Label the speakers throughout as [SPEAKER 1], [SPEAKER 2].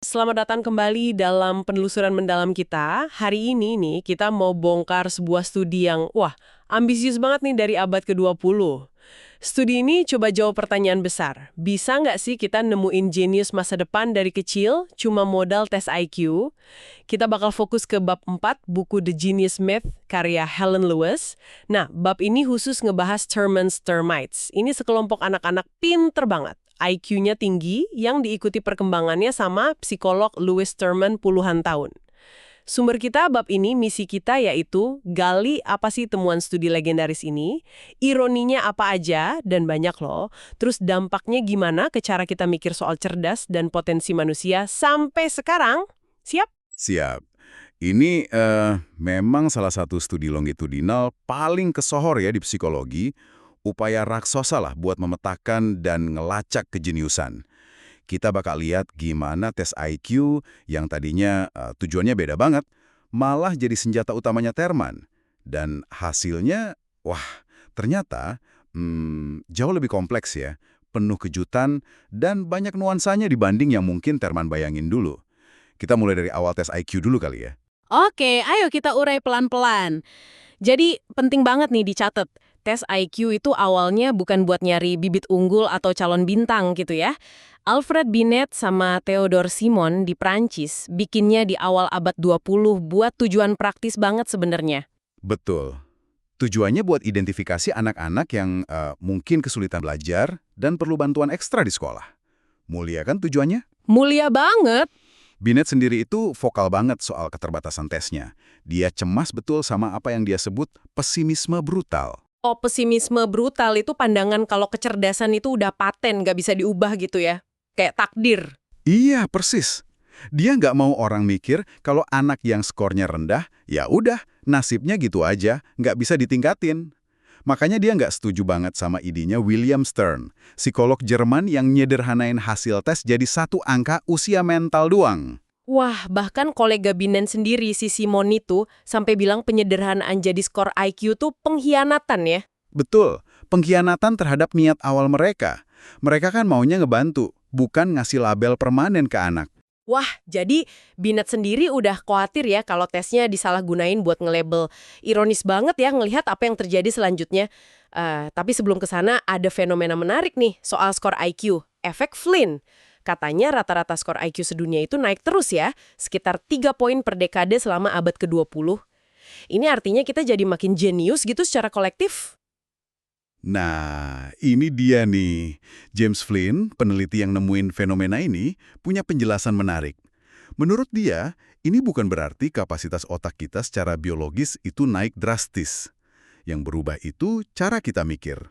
[SPEAKER 1] Selamat datang kembali dalam penelusuran mendalam kita. Hari ini nih kita mau bongkar sebuah studi yang ambisius banget nih dari abad ke-20. Studi ini coba jawab pertanyaan besar. Bisa nggak sih kita nemuin jenius masa depan dari kecil cuma modal tes IQ? Kita bakal fokus ke bab 4 buku The Genius Myth karya Helen Lewis. Nah, bab ini khusus ngebahas Terman's Termites. Ini sekelompok anak-anak pinter banget. IQ-nya tinggi yang diikuti perkembangannya sama psikolog Louis Terman puluhan tahun. Sumber kita bab ini, misi kita yaitu gali apa sih temuan studi legendaris ini, ironinya apa aja, dan banyak loh, terus dampaknya gimana ke cara kita mikir soal cerdas dan potensi manusia sampai sekarang. Siap?
[SPEAKER 2] Siap. Ini memang salah satu studi longitudinal paling kesohor ya di psikologi, upaya raksasa lah buat memetakan dan ngelacak kejeniusan. Kita bakal lihat gimana tes IQ yang tadinya tujuannya beda banget, malah jadi senjata utamanya Terman. Dan hasilnya, ternyata jauh lebih kompleks ya, penuh kejutan dan banyak nuansanya dibanding yang mungkin Terman bayangin dulu. Kita mulai dari awal tes IQ dulu kali ya.
[SPEAKER 3] Oke, ayo kita urai pelan-pelan. Jadi penting banget nih dicatat. Tes IQ itu awalnya bukan buat nyari bibit unggul atau calon bintang gitu ya. Alfred Binet sama Theodore Simon di Prancis bikinnya di awal abad 20 buat tujuan praktis banget sebenarnya.
[SPEAKER 2] Betul. Tujuannya buat identifikasi anak-anak yang mungkin kesulitan belajar dan perlu bantuan ekstra di sekolah. Mulia kan tujuannya?
[SPEAKER 3] Mulia banget.
[SPEAKER 2] Binet sendiri itu vokal banget soal keterbatasan tesnya. Dia cemas betul sama apa yang dia sebut pesimisme brutal.
[SPEAKER 3] Oh, pesimisme brutal itu pandangan kalau kecerdasan itu udah paten, nggak bisa diubah gitu ya. Kayak takdir.
[SPEAKER 2] Iya, persis. Dia nggak mau orang mikir kalau anak yang skornya rendah, ya udah, nasibnya gitu aja, nggak bisa ditingkatin. Makanya dia nggak setuju banget sama idenya William Stern, psikolog Jerman yang nyederhanain hasil tes jadi satu angka usia mental doang.
[SPEAKER 3] Wah, bahkan kolega Binet sendiri, si Simon itu, sampai bilang penyederhanaan jadi skor IQ tuh pengkhianatan ya.
[SPEAKER 2] Betul, pengkhianatan terhadap niat awal mereka. Mereka kan maunya ngebantu, bukan ngasih label permanen ke anak.
[SPEAKER 3] Wah, jadi Binet sendiri udah khawatir ya kalau tesnya disalahgunain buat nge-label. Ironis banget ya ngelihat apa yang terjadi selanjutnya. Tapi sebelum ke sana ada fenomena menarik nih soal skor IQ, efek Flynn. Katanya rata-rata skor IQ sedunia itu naik terus ya, sekitar 3 poin per dekade selama abad ke-20. Ini artinya kita jadi makin jenius gitu secara kolektif.
[SPEAKER 2] Nah, ini dia nih. James Flynn, peneliti yang nemuin fenomena ini, punya penjelasan menarik. Menurut dia, ini bukan berarti kapasitas otak kita secara biologis itu naik drastis. Yang berubah itu cara kita mikir.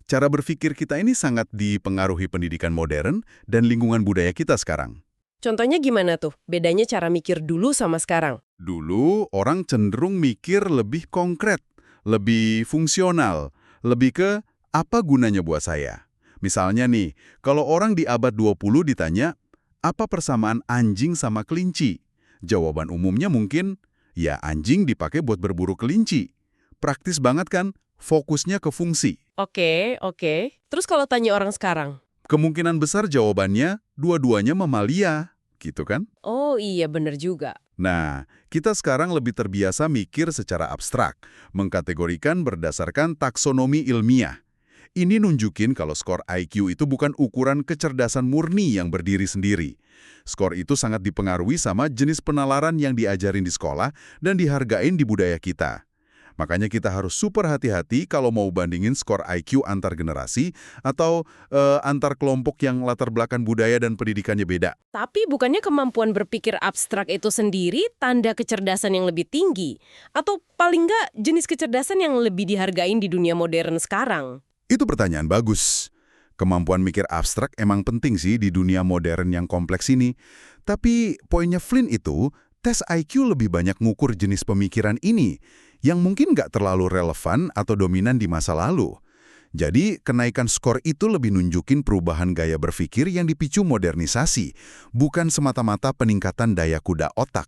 [SPEAKER 2] Cara berpikir kita ini sangat dipengaruhi pendidikan modern dan lingkungan budaya kita sekarang.
[SPEAKER 3] Contohnya gimana tuh? Bedanya cara mikir dulu sama sekarang.
[SPEAKER 2] Dulu, orang cenderung mikir lebih konkret, lebih fungsional, lebih ke apa gunanya buat saya. Misalnya nih, kalau orang di abad 20 ditanya, apa persamaan anjing sama kelinci? Jawaban umumnya mungkin, ya anjing dipakai buat berburu kelinci. Praktis banget kan? Fokusnya ke fungsi.
[SPEAKER 3] Oke. Terus kalau tanya orang sekarang?
[SPEAKER 2] Kemungkinan besar jawabannya dua-duanya mamalia, gitu kan?
[SPEAKER 3] Oh iya, bener juga.
[SPEAKER 2] Nah, kita sekarang lebih terbiasa mikir secara abstrak, mengkategorikan berdasarkan taksonomi ilmiah. Ini nunjukin kalau skor IQ itu bukan ukuran kecerdasan murni yang berdiri sendiri. Skor itu sangat dipengaruhi sama jenis penalaran yang diajarin di sekolah dan dihargain di budaya kita. Makanya kita harus super hati-hati kalau mau bandingin skor IQ antar generasi atau antar kelompok yang latar belakang budaya dan pendidikannya beda.
[SPEAKER 3] Tapi bukannya kemampuan berpikir abstrak itu sendiri tanda kecerdasan yang lebih tinggi? Atau paling nggak jenis kecerdasan yang lebih dihargain di dunia modern sekarang?
[SPEAKER 2] Itu pertanyaan bagus. Kemampuan mikir abstrak emang penting sih di dunia modern yang kompleks ini. Tapi poinnya Flynn itu, tes IQ lebih banyak ngukur jenis pemikiran ini, yang mungkin nggak terlalu relevan atau dominan di masa lalu. Jadi, kenaikan skor itu lebih nunjukin perubahan gaya berpikir yang dipicu modernisasi, bukan semata-mata peningkatan daya kuda otak.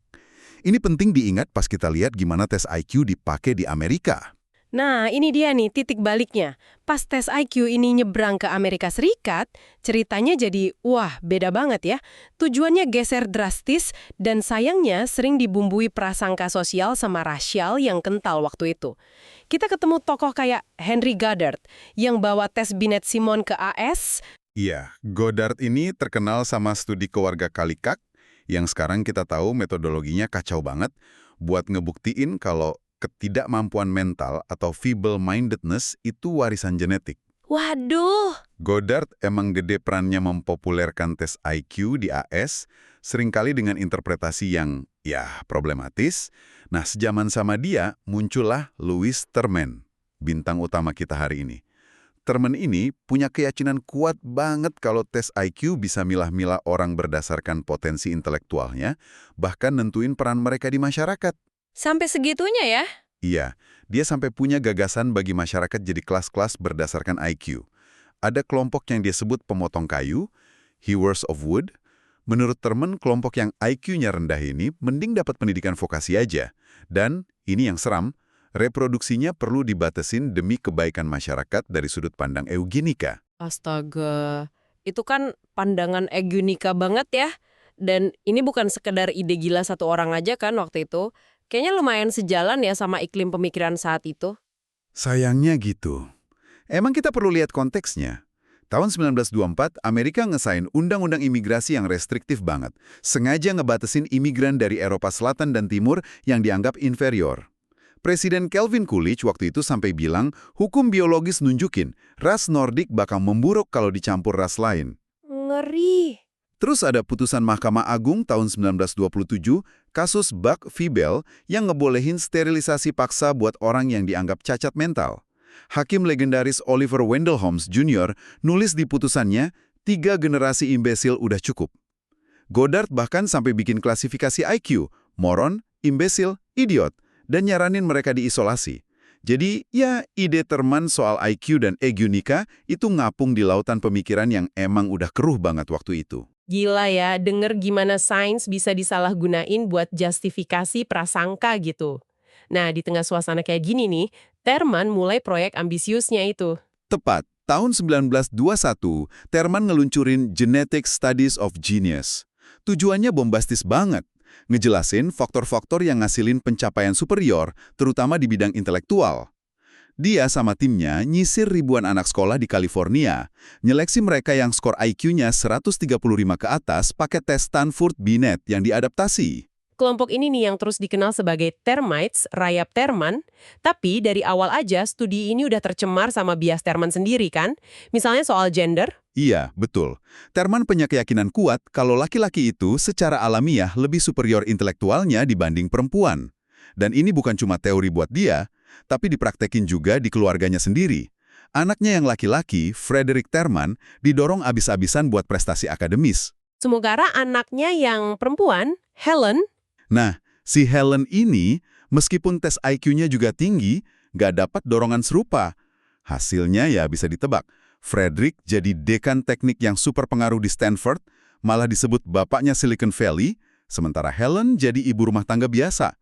[SPEAKER 2] Ini penting diingat pas kita lihat gimana tes IQ dipakai di Amerika.
[SPEAKER 3] Nah, ini dia nih titik baliknya. Pas tes IQ ini nyebrang ke Amerika Serikat, ceritanya jadi, wah, beda banget ya. Tujuannya geser drastis dan sayangnya sering dibumbui prasangka sosial sama rasial yang kental waktu itu. Kita ketemu tokoh kayak Henry Goddard yang bawa tes Binet Simon ke AS.
[SPEAKER 2] Iya, Goddard ini terkenal sama studi keluarga Kalikak, yang sekarang kita tahu metodologinya kacau banget buat ngebuktiin kalau ketidakmampuan mental atau feeble-mindedness itu warisan genetik.
[SPEAKER 3] Waduh,
[SPEAKER 2] Goddard emang gede perannya mempopulerkan tes IQ di AS, seringkali dengan interpretasi yang, ya, problematis. Nah, sejaman sama dia, muncullah Lewis Terman, bintang utama kita hari ini. Terman ini punya keyakinan kuat banget kalau tes IQ bisa milah-milah orang berdasarkan potensi intelektualnya, bahkan nentuin peran mereka di masyarakat.
[SPEAKER 3] sampai segitunya ya?
[SPEAKER 2] Iya, dia sampai punya gagasan bagi masyarakat jadi kelas-kelas berdasarkan IQ. Ada kelompok yang dia sebut pemotong kayu, hewers of wood. Menurut Terman, kelompok yang IQ-nya rendah ini mending dapat pendidikan vokasi aja. Dan, ini yang seram, reproduksinya perlu dibatasin demi kebaikan masyarakat dari sudut pandang eugenika.
[SPEAKER 3] Astaga, itu kan pandangan eugenika banget ya. Dan ini bukan sekedar ide gila satu orang aja kan waktu itu. Kayaknya lumayan sejalan ya sama iklim pemikiran saat itu.
[SPEAKER 2] Sayangnya gitu. Emang kita perlu lihat konteksnya. Tahun 1924, Amerika ngesain undang-undang imigrasi yang restriktif banget, sengaja ngebatasin imigran dari Eropa Selatan dan Timur yang dianggap inferior. Presiden Calvin Coolidge waktu itu sampai bilang, hukum biologis nunjukin ras Nordik bakal memburuk kalau dicampur ras lain.
[SPEAKER 3] Ngeri.
[SPEAKER 2] Terus ada putusan Mahkamah Agung tahun 1927, kasus Buck v. Bell yang ngebolehin sterilisasi paksa buat orang yang dianggap cacat mental. Hakim legendaris Oliver Wendell Holmes Jr. nulis di putusannya, 3 generasi imbesil udah cukup. Goddard bahkan sampai bikin klasifikasi IQ, moron, imbesil, idiot, dan nyaranin mereka diisolasi. Jadi, ya ide Terman soal IQ dan eugenika itu ngapung di lautan pemikiran yang emang udah keruh banget waktu itu.
[SPEAKER 3] Gila ya, denger gimana sains bisa disalahgunain buat justifikasi prasangka gitu. Nah, di tengah suasana kayak gini nih, Terman mulai proyek ambisiusnya itu.
[SPEAKER 2] Tepat, tahun 1921, Terman ngeluncurin Genetic Studies of Genius. Tujuannya bombastis banget, ngejelasin faktor-faktor yang ngasilin pencapaian superior, terutama di bidang intelektual. Dia sama timnya nyisir ribuan anak sekolah di California, nyeleksi mereka yang skor IQ-nya 135 ke atas pakai tes Stanford Binet yang diadaptasi.
[SPEAKER 3] Kelompok ini nih yang terus dikenal sebagai termites, rayap Terman, tapi dari awal aja studi ini udah tercemar sama bias Terman sendiri kan? Misalnya soal gender.
[SPEAKER 2] Iya, betul. Terman punya keyakinan kuat kalau laki-laki itu secara alamiah lebih superior intelektualnya dibanding perempuan. Dan ini bukan cuma teori buat dia, tapi dipraktekin juga di keluarganya sendiri. Anaknya yang laki-laki, Frederick Terman, didorong abis-abisan buat prestasi akademis.
[SPEAKER 3] Sementara anaknya yang perempuan, Helen.
[SPEAKER 2] Nah, si Helen ini, meskipun tes IQ-nya juga tinggi, nggak dapat dorongan serupa. Hasilnya ya bisa ditebak. Frederick jadi dekan teknik yang super pengaruh di Stanford, malah disebut bapaknya Silicon Valley, sementara Helen jadi ibu rumah tangga biasa.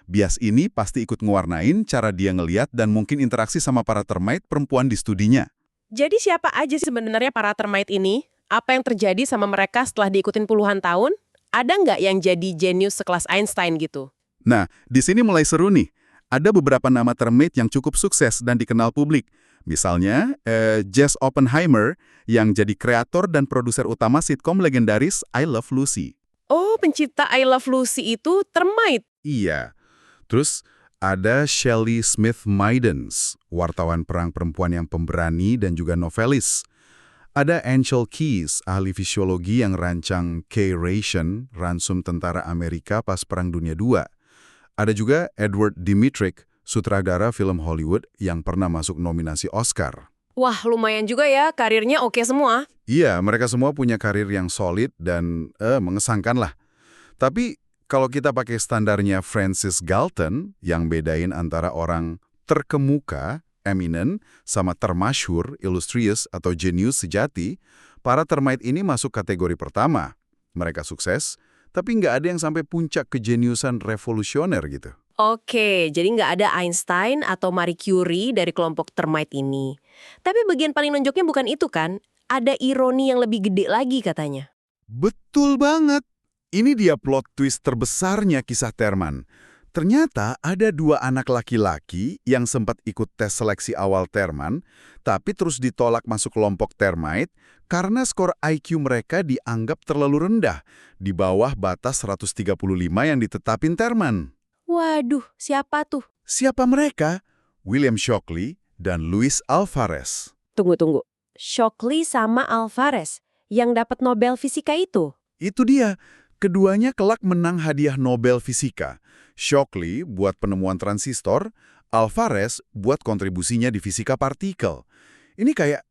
[SPEAKER 2] Bias ini pasti ikut ngewarnain cara dia ngeliat dan mungkin interaksi sama para termite perempuan di studinya.
[SPEAKER 3] Jadi siapa aja sih sebenarnya para termite ini? Apa yang terjadi sama mereka setelah diikutin puluhan tahun? Ada nggak yang jadi jenius sekelas Einstein gitu?
[SPEAKER 2] Nah, di sini mulai seru nih. Ada beberapa nama termite yang cukup sukses dan dikenal publik. Misalnya, Jess Oppenheimer yang jadi kreator dan produser utama sitkom legendaris I Love Lucy.
[SPEAKER 3] Oh, pencipta I Love Lucy itu termite.
[SPEAKER 2] Iya. Terus ada Shelley Smith Maidens, wartawan perang perempuan yang pemberani dan juga novelis. Ada Angel Keys, ahli fisiologi yang rancang K-Ration, ransum tentara Amerika pas Perang Dunia II. Ada juga Edward Dmytryk, sutradara film Hollywood yang pernah masuk nominasi Oscar.
[SPEAKER 3] Wah, lumayan juga ya, karirnya oke semua.
[SPEAKER 2] Iya, mereka semua punya karir yang solid dan mengesankan lah. Tapi kalau kita pakai standarnya Francis Galton, yang bedain antara orang terkemuka, eminent, sama termasyhur, illustrious, atau jenius sejati, para termite ini masuk kategori pertama. Mereka sukses, tapi nggak ada yang sampai puncak kejeniusan revolusioner gitu.
[SPEAKER 3] Oke, jadi nggak ada Einstein atau Marie Curie dari kelompok termite ini. Tapi bagian paling nonjoknya bukan itu kan? Ada ironi yang lebih gede lagi katanya.
[SPEAKER 2] Betul banget. Ini dia plot twist terbesarnya kisah Terman. Ternyata ada dua anak laki-laki yang sempat ikut tes seleksi awal Terman, tapi terus ditolak masuk kelompok termite karena skor IQ mereka dianggap terlalu rendah, di bawah batas 135 yang ditetapin Terman.
[SPEAKER 3] Waduh, siapa tuh?
[SPEAKER 2] Siapa mereka? William Shockley dan Luis Alvarez.
[SPEAKER 3] Tunggu. Shockley sama Alvarez yang dapat Nobel Fisika itu.
[SPEAKER 2] Itu dia. Keduanya kelak menang hadiah Nobel Fisika. Shockley buat penemuan transistor, Alvarez buat kontribusinya di fisika partikel. Ini kayak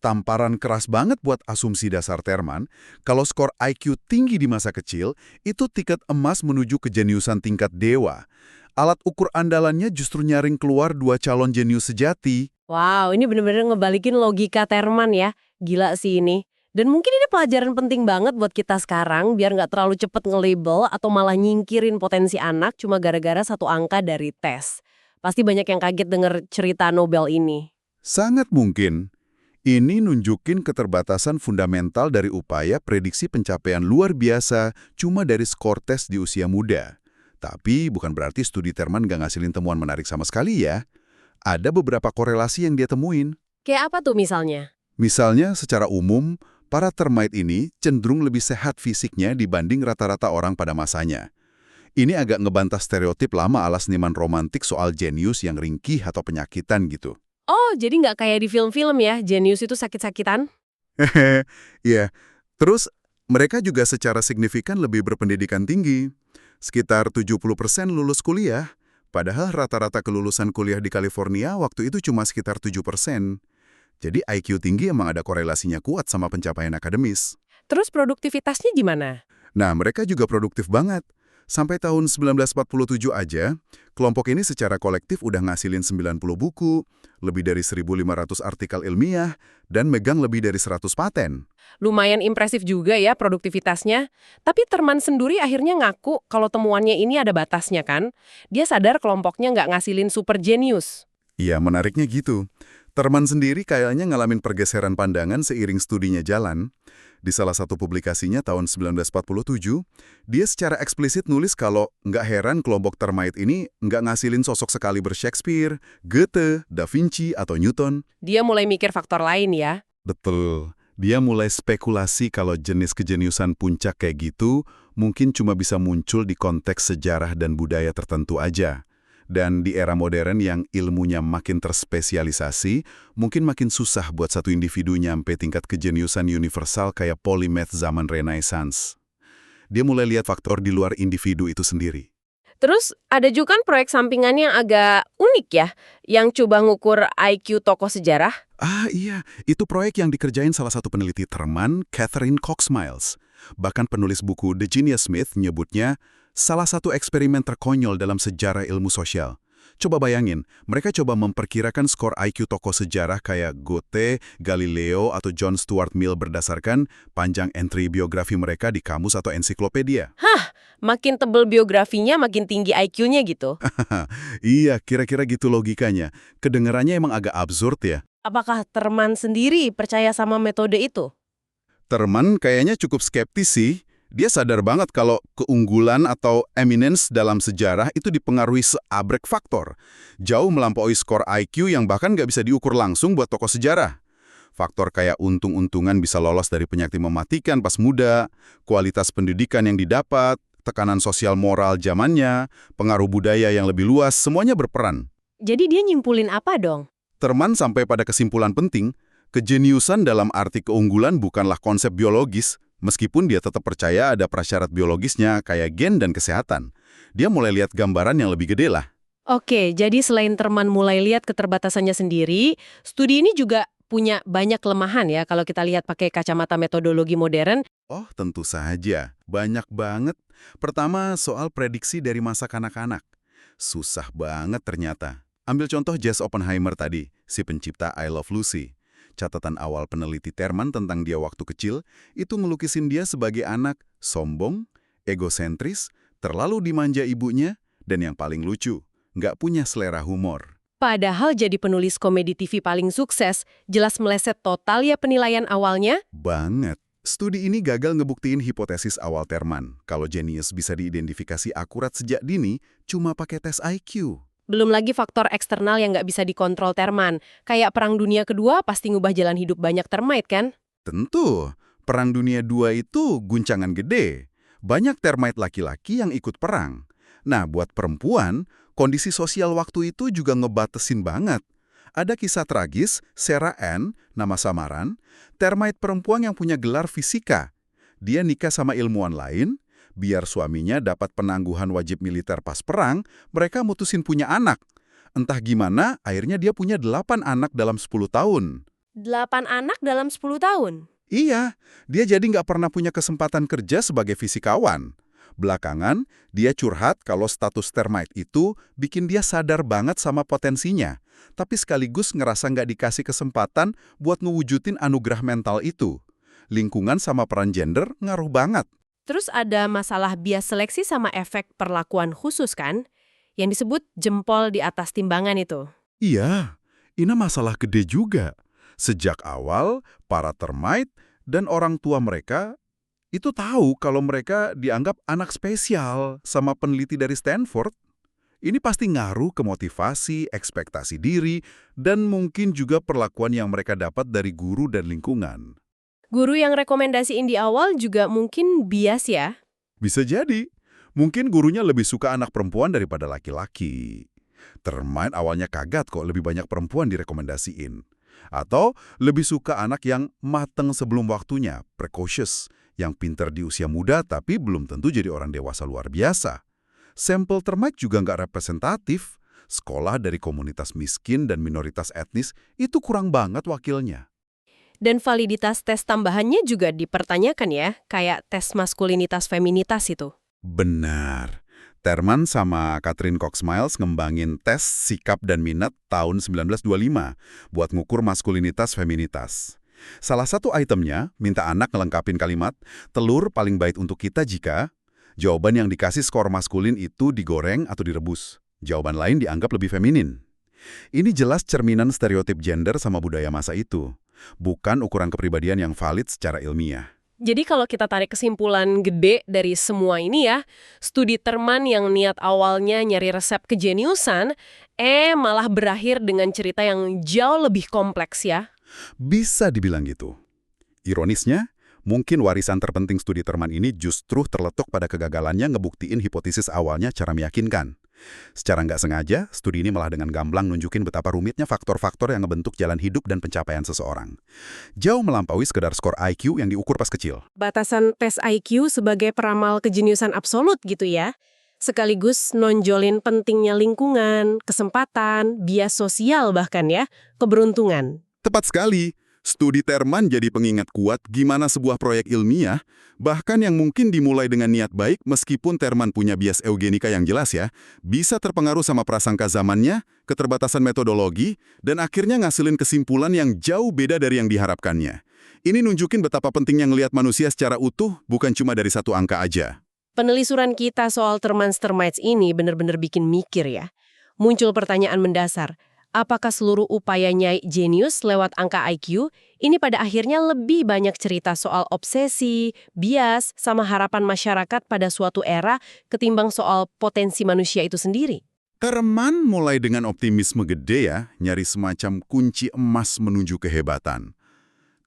[SPEAKER 2] tamparan keras banget buat asumsi dasar Terman, kalau skor IQ tinggi di masa kecil, itu tiket emas menuju kejeniusan tingkat dewa. Alat ukur andalannya justru nyaring keluar dua calon jenius sejati.
[SPEAKER 3] Wow, ini bener-bener ngebalikin logika Terman ya. Gila sih ini. Dan mungkin ini pelajaran penting banget buat kita sekarang, biar nggak terlalu cepet nge-label atau malah nyingkirin potensi anak cuma gara-gara satu angka dari tes. Pasti banyak yang kaget denger cerita Nobel ini.
[SPEAKER 2] Sangat mungkin. Ini nunjukin keterbatasan fundamental dari upaya prediksi pencapaian luar biasa cuma dari skor tes di usia muda. Tapi bukan berarti studi Terman nggak ngasilin temuan menarik sama sekali ya. Ada beberapa korelasi yang dia temuin.
[SPEAKER 3] Kayak apa tuh misalnya?
[SPEAKER 2] Misalnya, secara umum, para termite ini cenderung lebih sehat fisiknya dibanding rata-rata orang pada masanya. Ini agak ngebantah stereotip lama ala seniman romantik soal jenius yang ringkih atau penyakitan gitu.
[SPEAKER 3] Oh, jadi nggak kayak di film-film ya, jenius itu sakit-sakitan?
[SPEAKER 2] Iya. Terus, mereka juga secara signifikan lebih berpendidikan tinggi. Sekitar 70% lulus kuliah, padahal rata-rata kelulusan kuliah di California waktu itu cuma sekitar 7%. Jadi IQ tinggi emang ada korelasinya kuat sama pencapaian akademis.
[SPEAKER 3] Terus produktivitasnya gimana?
[SPEAKER 2] Nah, mereka juga produktif banget. Sampai tahun 1947 aja, kelompok ini secara kolektif udah ngasilin 90 buku, lebih dari 1.500 artikel ilmiah, dan megang lebih dari 100 paten.
[SPEAKER 3] Lumayan impresif juga ya produktivitasnya. Tapi Terman sendiri akhirnya ngaku kalau temuannya ini ada batasnya kan? Dia sadar kelompoknya nggak ngasilin super genius.
[SPEAKER 2] Iya, menariknya gitu. Terman sendiri kayaknya ngalamin pergeseran pandangan seiring studinya jalan. Di salah satu publikasinya tahun 1947, dia secara eksplisit nulis kalau nggak heran kelompok termite ini nggak ngasilin sosok sekaliber Shakespeare, Goethe, Da Vinci, atau Newton.
[SPEAKER 3] Dia mulai mikir faktor lain ya.
[SPEAKER 2] Betul. Dia mulai spekulasi kalau jenis kejeniusan puncak kayak gitu mungkin cuma bisa muncul di konteks sejarah dan budaya tertentu aja. Dan di era modern yang ilmunya makin terspesialisasi, mungkin makin susah buat satu individu nyampe tingkat kejeniusan universal kayak polymath zaman Renaissance. Dia mulai lihat faktor di luar individu itu sendiri.
[SPEAKER 3] Terus ada juga kan proyek sampingan yang agak unik ya, yang coba ngukur IQ tokoh sejarah.
[SPEAKER 2] Ah iya, itu proyek yang dikerjain salah satu peneliti Terman, Catherine Cox Miles. Bahkan penulis buku The Genius Myth nyebutnya salah satu eksperimen terkonyol dalam sejarah ilmu sosial. Coba bayangin, mereka coba memperkirakan skor IQ tokoh sejarah kayak Goethe, Galileo, atau John Stuart Mill berdasarkan panjang entry biografi mereka di kamus atau ensiklopedia.
[SPEAKER 3] Makin tebel biografinya, makin tinggi IQ-nya gitu.
[SPEAKER 2] Iya, kira-kira gitu logikanya. Kedengarannya emang agak absurd ya.
[SPEAKER 3] Apakah Terman sendiri percaya sama metode itu?
[SPEAKER 2] Terman kayaknya cukup skeptis sih. Dia sadar banget kalau keunggulan atau eminence dalam sejarah itu dipengaruhi seabrek faktor. Jauh melampaui skor IQ yang bahkan nggak bisa diukur langsung buat tokoh sejarah. Faktor kayak untung-untungan bisa lolos dari penyakit mematikan pas muda, kualitas pendidikan yang didapat, tekanan sosial moral zamannya, pengaruh budaya yang lebih luas, semuanya berperan.
[SPEAKER 3] Jadi dia nyimpulin apa dong?
[SPEAKER 2] Terman sampai pada kesimpulan penting, kejeniusan dalam arti keunggulan bukanlah konsep biologis, meskipun dia tetap percaya ada prasyarat biologisnya kayak gen dan kesehatan. Dia mulai lihat gambaran yang lebih gede lah.
[SPEAKER 3] Oke, jadi selain Terman mulai lihat keterbatasannya sendiri, studi ini juga punya banyak kelemahan ya kalau kita lihat pakai kacamata metodologi modern.
[SPEAKER 2] Oh, tentu saja. Banyak banget. Pertama, soal prediksi dari masa kanak-kanak. Susah banget ternyata. Ambil contoh Jess Oppenheimer tadi, si pencipta I Love Lucy. Catatan awal peneliti Terman tentang dia waktu kecil, itu ngelukisin dia sebagai anak sombong, egosentris, terlalu dimanja ibunya, Dan yang paling lucu, nggak punya selera humor.
[SPEAKER 3] Padahal jadi penulis komedi TV paling sukses, jelas meleset total ya penilaian awalnya.
[SPEAKER 2] Banget. Studi ini gagal ngebuktiin hipotesis awal Terman, kalau jenius bisa diidentifikasi akurat sejak dini cuma pakai tes IQ.
[SPEAKER 3] Belum lagi faktor eksternal yang nggak bisa dikontrol Terman. Kayak Perang Dunia Kedua pasti ngubah jalan hidup banyak termite kan?
[SPEAKER 2] Tentu, Perang Dunia II itu guncangan gede. Banyak termite laki-laki yang ikut perang. Nah, buat perempuan, kondisi sosial waktu itu juga ngebatesin banget. Ada kisah tragis, Sarah Ann, nama samaran, termite perempuan yang punya gelar fisika. Dia nikah sama ilmuwan lain, biar suaminya dapat penangguhan wajib militer pas perang, mereka mutusin punya anak. Entah gimana, akhirnya dia punya 8 anak dalam 10 tahun.
[SPEAKER 3] 8 anak dalam 10 tahun?
[SPEAKER 2] Iya, dia jadi nggak pernah punya kesempatan kerja sebagai fisikawan. Belakangan, dia curhat kalau status termite itu bikin dia sadar banget sama potensinya, tapi sekaligus ngerasa nggak dikasih kesempatan buat ngewujudin anugerah mental itu. Lingkungan sama peran gender ngaruh banget.
[SPEAKER 3] Terus ada masalah bias seleksi sama efek perlakuan khusus kan? Yang disebut jempol di atas timbangan itu.
[SPEAKER 2] Iya, ini masalah gede juga. Sejak awal, para termite dan orang tua mereka itu tahu kalau mereka dianggap anak spesial sama peneliti dari Stanford. Ini pasti ngaruh ke motivasi, ekspektasi diri, dan mungkin juga perlakuan yang mereka dapat dari guru dan lingkungan.
[SPEAKER 3] Guru yang rekomendasiin di awal juga mungkin bias ya?
[SPEAKER 2] Bisa jadi, mungkin gurunya lebih suka anak perempuan daripada laki-laki. Termite awalnya kaget kok lebih banyak perempuan direkomendasiin. Atau lebih suka anak yang mateng sebelum waktunya, precocious, yang pinter di usia muda tapi belum tentu jadi orang dewasa luar biasa. Sampel termite juga nggak representatif. Sekolah dari komunitas miskin dan minoritas etnis itu kurang banget wakilnya.
[SPEAKER 3] Dan validitas tes tambahannya juga dipertanyakan ya, kayak tes maskulinitas feminitas itu.
[SPEAKER 2] Benar. Terman sama Catherine Cox Miles ngembangin tes sikap dan minat tahun 1925 buat ngukur maskulinitas feminitas. Salah satu itemnya minta anak ngelengkapin kalimat, telur paling baik untuk kita jika jawaban yang dikasih skor maskulin itu digoreng atau direbus. Jawaban lain dianggap lebih feminin. Ini jelas cerminan stereotip gender sama budaya masa itu. Bukan ukuran kepribadian yang valid secara ilmiah.
[SPEAKER 3] Jadi kalau kita tarik kesimpulan gede dari semua ini ya, studi Terman yang niat awalnya nyari resep kejeniusan, malah berakhir dengan cerita yang jauh lebih kompleks ya.
[SPEAKER 2] Bisa dibilang gitu. Ironisnya, mungkin warisan terpenting studi Terman ini justru terletak pada kegagalannya ngebuktiin hipotesis awalnya secara meyakinkan. Secara nggak sengaja, studi ini malah dengan gamblang nunjukin betapa rumitnya faktor-faktor yang ngebentuk jalan hidup dan pencapaian seseorang. Jauh melampaui sekedar skor IQ yang diukur pas kecil.
[SPEAKER 3] Batasan tes IQ sebagai peramal kejeniusan absolut gitu ya. Sekaligus nonjolin pentingnya lingkungan, kesempatan, bias sosial bahkan ya, keberuntungan.
[SPEAKER 2] Tepat sekali. Studi Terman jadi pengingat kuat gimana sebuah proyek ilmiah, bahkan yang mungkin dimulai dengan niat baik meskipun Terman punya bias eugenika yang jelas ya, bisa terpengaruh sama prasangka zamannya, keterbatasan metodologi, dan akhirnya ngasilin kesimpulan yang jauh beda dari yang diharapkannya. Ini nunjukin betapa pentingnya ngelihat manusia secara utuh, bukan cuma dari satu angka aja.
[SPEAKER 3] Penelusuran kita soal termites ini benar-benar bikin mikir ya. Muncul pertanyaan mendasar. Apakah seluruh upaya nyai jenius lewat angka IQ ini pada akhirnya lebih banyak cerita soal obsesi, bias, sama harapan masyarakat pada suatu era ketimbang soal potensi manusia itu sendiri?
[SPEAKER 2] Terman mulai dengan optimisme gede ya, nyari semacam kunci emas menuju kehebatan.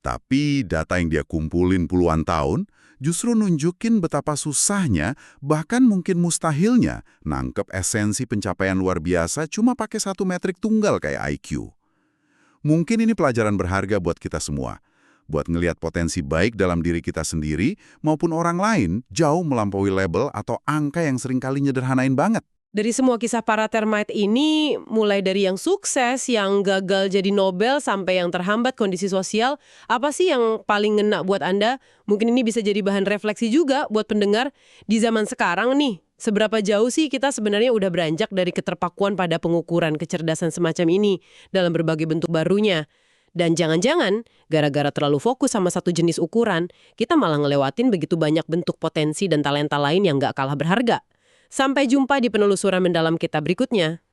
[SPEAKER 2] Tapi data yang dia kumpulin puluhan tahun justru nunjukin betapa susahnya, bahkan mungkin mustahilnya, nangkep esensi pencapaian luar biasa cuma pakai satu metrik tunggal kayak IQ. Mungkin ini pelajaran berharga buat kita semua, buat ngelihat potensi baik dalam diri kita sendiri maupun orang lain jauh melampaui label atau angka yang seringkali nyederhanain banget.
[SPEAKER 1] Dari semua kisah para termite ini, mulai dari yang sukses, yang gagal jadi Nobel, sampai yang terhambat kondisi sosial, apa sih yang paling ngena buat Anda? Mungkin ini bisa jadi bahan refleksi juga buat pendengar. Di zaman sekarang nih, seberapa jauh sih kita sebenarnya udah beranjak dari keterpakuan pada pengukuran kecerdasan semacam ini dalam berbagai bentuk barunya? Dan jangan-jangan, gara-gara terlalu fokus sama satu jenis ukuran, kita malah ngelewatin begitu banyak bentuk potensi dan talenta lain yang nggak kalah berharga. Sampai jumpa di penelusuran mendalam kita berikutnya.